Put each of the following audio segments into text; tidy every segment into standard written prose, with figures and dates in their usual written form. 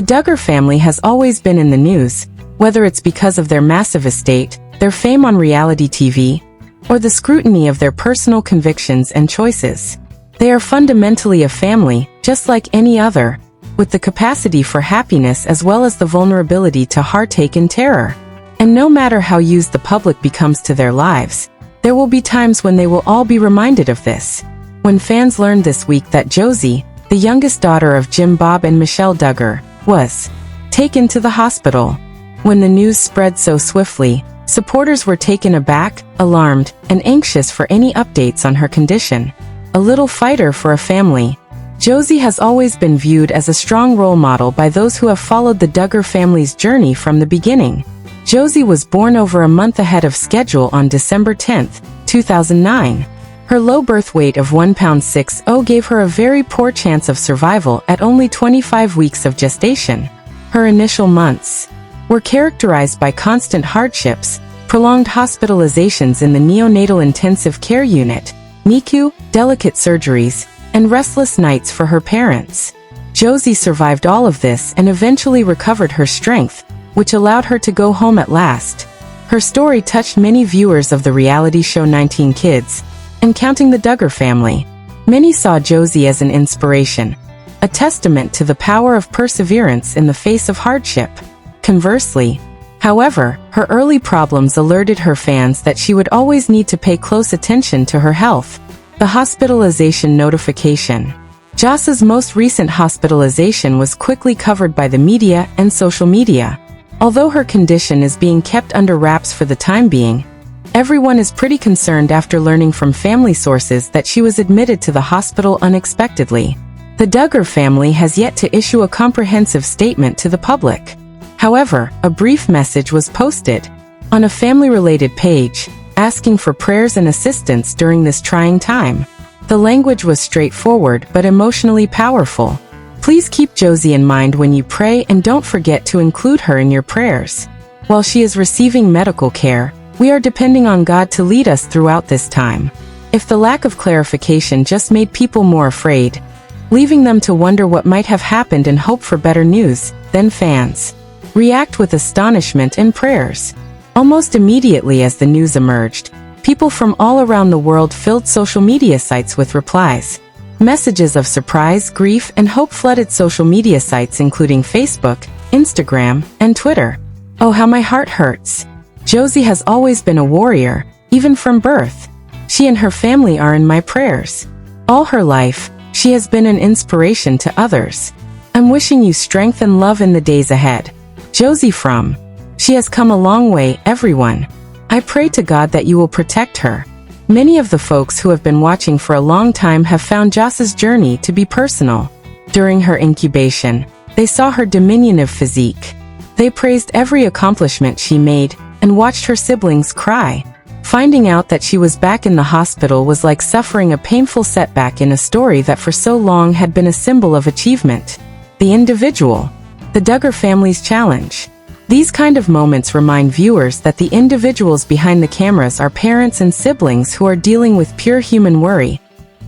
The Duggar family has always been in the news, whether it's because of their massive estate, their fame on reality TV, or the scrutiny of their personal convictions and choices. They are fundamentally a family, just like any other, with the capacity for happiness as well as the vulnerability to heartache and terror. And no matter how used the public becomes to their lives, there will be times when they will all be reminded of this. When fans learned this week that Josie, the youngest daughter of Jim, Bob and Michelle Duggar, was taken to the hospital. When the news spread so swiftly, supporters were taken aback, alarmed, and anxious for any updates on her condition. A little fighter for a family, Josie has always been viewed as a strong role model by those who have followed the Duggar family's journey from the beginning. Josie was born over a month ahead of schedule on December 10, 2009. Her low birth weight of 1 pound 6 gave her a very poor chance of survival at only 25 weeks of gestation. Her initial months were characterized by constant hardships, prolonged hospitalizations in the neonatal intensive care unit, NICU, delicate surgeries, and restless nights for her parents. Josie survived all of this and eventually recovered her strength, which allowed her to go home at last. Her story touched many viewers of the reality show 19 Kids, and counting the Duggar family. Many saw Josie as an inspiration, a testament to the power of perseverance in the face of hardship. Conversely, however, her early problems alerted her fans that she would always need to pay close attention to her health. The hospitalization notification. Josie's most recent hospitalization was quickly covered by the media and social media. Although her condition is being kept under wraps for the time being, everyone is pretty concerned after learning from family sources that she was admitted to the hospital unexpectedly. The Duggar family has yet to issue a comprehensive statement to the public. However, a brief message was posted on a family-related page, asking for prayers and assistance during this trying time. The language was straightforward but emotionally powerful. Please keep Josie in mind when you pray and don't forget to include her in your prayers. While she is receiving medical care, we are depending on God to lead us throughout this time. If the lack of clarification just made people more afraid, leaving them to wonder what might have happened and hope for better news, then fans react with astonishment and prayers. Almost immediately as the news emerged, people from all around the world filled social media sites with replies. Messages of surprise, grief, and hope flooded social media sites including Facebook, Instagram, and Twitter. Oh, how my heart hurts. Josie has always been a warrior, even from birth. She and her family are in my prayers. All her life, she has been an inspiration to others. I'm wishing you strength and love in the days ahead. Josie from. She has come a long way, everyone. I pray to God that you will protect her. Many of the folks who have been watching for a long time have found Josie's journey to be personal. During her incubation, they saw her diminutive physique. They praised every accomplishment she made, and watched her siblings cry. Finding out that she was back in the hospital was like suffering a painful setback in a story that for so long had been a symbol of achievement. The individual. The Duggar family's challenge. These kind of moments remind viewers that the individuals behind the cameras are parents and siblings who are dealing with pure human worry.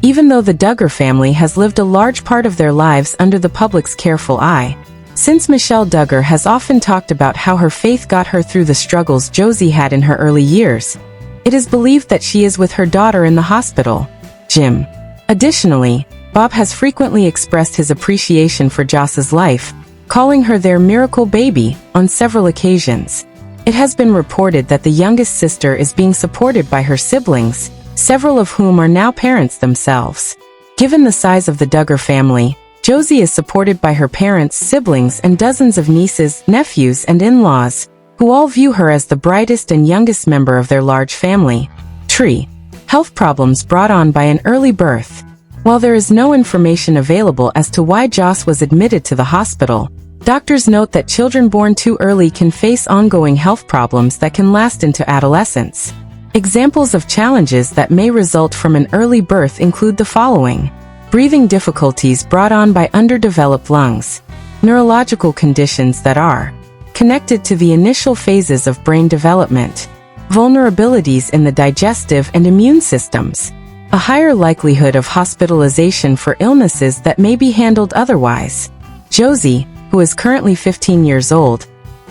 Even though the Duggar family has lived a large part of their lives under the public's careful eye, since Michelle Duggar has often talked about how her faith got her through the struggles Josie had in her early years, it is believed that she is with her daughter in the hospital, Jim. Additionally, Bob has frequently expressed his appreciation for Josie's life, calling her their miracle baby on several occasions. It has been reported that the youngest sister is being supported by her siblings, several of whom are now parents themselves. Given the size of the Duggar family, Josie is supported by her parents, siblings, and dozens of nieces, nephews, and in-laws, who all view her as the brightest and youngest member of their large family tree. Health problems brought on by an early birth. While there is no information available as to why Joss was admitted to the hospital, doctors note that children born too early can face ongoing health problems that can last into adolescence. Examples of challenges that may result from an early birth include the following: breathing difficulties brought on by underdeveloped lungs, neurological conditions that are connected to the initial phases of brain development, vulnerabilities in the digestive and immune systems, a higher likelihood of hospitalization for illnesses that may be handled otherwise. Josie, who is currently 15 years old,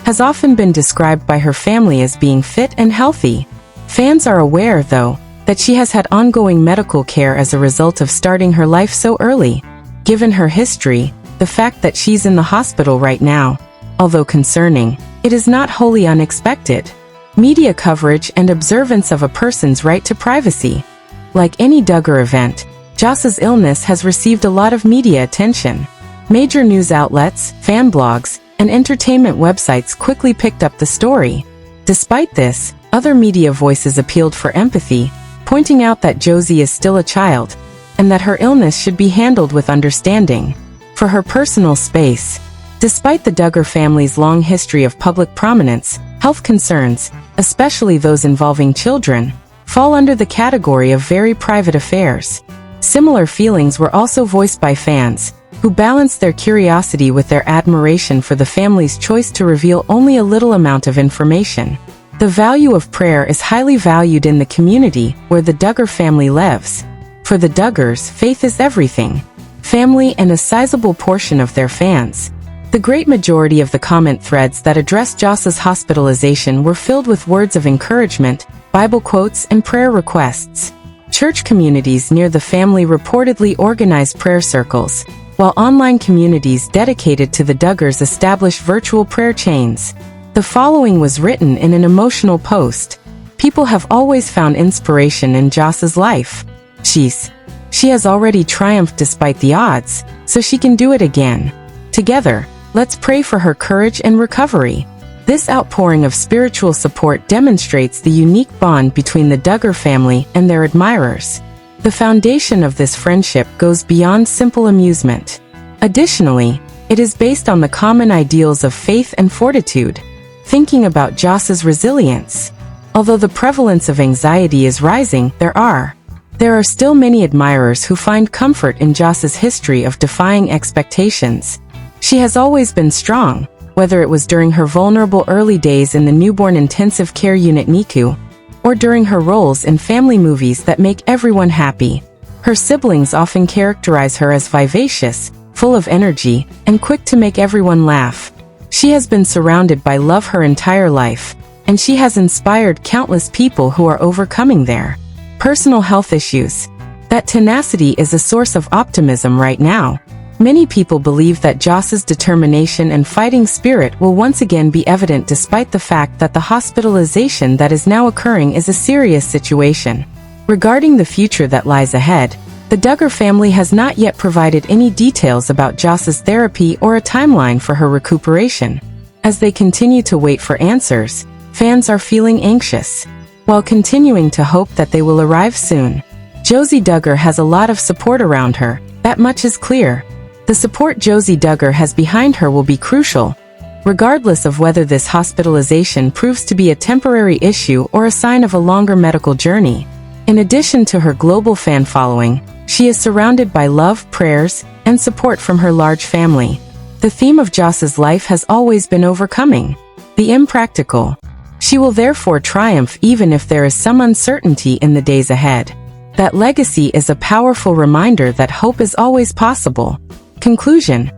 has often been described by her family as being fit and healthy. Fans are aware, though, that she has had ongoing medical care as a result of starting her life so early. Given her history, the fact that she's in the hospital right now, although concerning, it is not wholly unexpected. Media coverage and observance of a person's right to privacy. Like any Duggar event, Josie's illness has received a lot of media attention. Major news outlets, fan blogs, and entertainment websites quickly picked up the story. Despite this, other media voices appealed for empathy, pointing out that Josie is still a child, and that her illness should be handled with understanding. For her personal space, despite the Duggar family's long history of public prominence, health concerns, especially those involving children, fall under the category of very private affairs. Similar feelings were also voiced by fans, who balanced their curiosity with their admiration for the family's choice to reveal only a little amount of information. The value of prayer is highly valued in the community where the Duggar family lives. For the Duggars, faith is everything. Family and a sizable portion of their fans. The great majority of the comment threads that addressed Josie's hospitalization were filled with words of encouragement, Bible quotes, and prayer requests. Church communities near the family reportedly organized prayer circles, while online communities dedicated to the Duggars established virtual prayer chains. The following was written in an emotional post. People have always found inspiration in Josie's life. She has already triumphed despite the odds, so she can do it again. Together, let's pray for her courage and recovery. This outpouring of spiritual support demonstrates the unique bond between the Duggar family and their admirers. The foundation of this friendship goes beyond simple amusement. Additionally, it is based on the common ideals of faith and fortitude. Thinking about Josie's resilience. Although the prevalence of anxiety is rising, there are still many admirers who find comfort in Josie's history of defying expectations. She has always been strong, whether it was during her vulnerable early days in the newborn intensive care unit NICU, or during her roles in family movies that make everyone happy. Her siblings often characterize her as vivacious, full of energy, and quick to make everyone laugh. She has been surrounded by love her entire life, and she has inspired countless people who are overcoming their personal health issues. That tenacity is a source of optimism right now. Many people believe that Josie's determination and fighting spirit will once again be evident despite the fact that the hospitalization that is now occurring is a serious situation. Regarding the future that lies ahead, the Duggar family has not yet provided any details about Josie's therapy or a timeline for her recuperation. As they continue to wait for answers, fans are feeling anxious, while continuing to hope that they will arrive soon. Josie Duggar has a lot of support around her, that much is clear. The support Josie Duggar has behind her will be crucial, regardless of whether this hospitalization proves to be a temporary issue or a sign of a longer medical journey. In addition to her global fan following, she is surrounded by love, prayers, and support from her large family. The theme of Josie's life has always been overcoming the impractical. She will therefore triumph even if there is some uncertainty in the days ahead. That legacy is a powerful reminder that hope is always possible. Conclusion.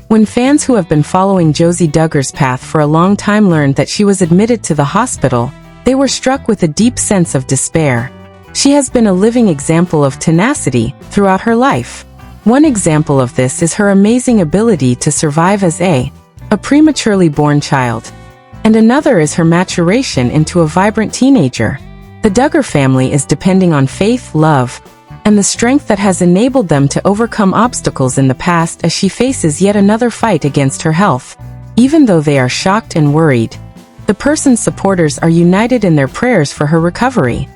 When fans who have been following Josie Duggar's path for a long time learned that she was admitted to the hospital, they were struck with a deep sense of despair. She has been a living example of tenacity throughout her life. One example of this is her amazing ability to survive as a prematurely born child. And another is her maturation into a vibrant teenager. The Duggar family is depending on faith, love, and the strength that has enabled them to overcome obstacles in the past as she faces yet another fight against her health. Even though they are shocked and worried, the person's supporters are united in their prayers for her recovery.